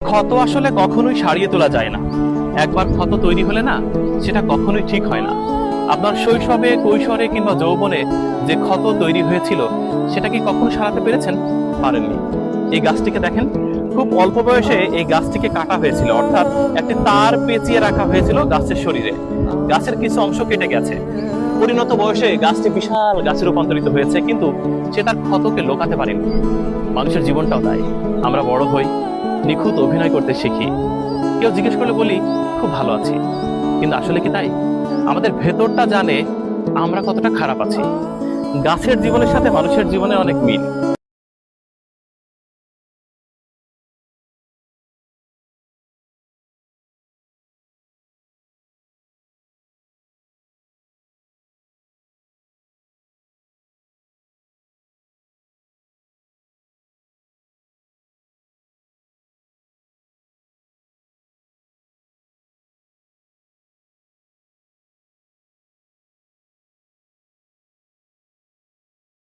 ক্ষত আসলে কখনোই সারিয়ে তোলা যায় না। একবার ক্ষত তৈরি হলে না, সেটা কখনোই ঠিক হয় না। আপনার শৈশবে, কৈশোরে কিংবা যৌবনে যে ক্ষত তৈরি হয়েছিল, সেটা কি কখনো সারাতে পেরেছেন? পারেননি। এই গাছটিকে দেখেন, খুব অল্প বয়সে এই গাছটিকে কাটা হয়েছিল, অর্থাৎ একটি তার পেঁচিয়ে রাখা হয়েছিল গাছের শরীরে। গাছের কিছু অংশ কেটে গেছে। পরিণত বয়সে গাছটি বিশাল গাছে রূপান্তরিত হয়েছে, কিন্তু সে তার ক্ষতকে লোকাতে পারেনি। মানুষের জীবনটাও তাই। আমরা বড় হই, নিখুঁত অভিনয় করতে শিখি, কেউ জিজ্ঞেস করলে বলি খুব ভালো আছি, কিন্তু আসলে কি তাই? আমাদের ভেতরটা জানে আমরা কতটা খারাপ আছি। গাছের জীবনের সাথে মানুষের জীবনে অনেক মিল।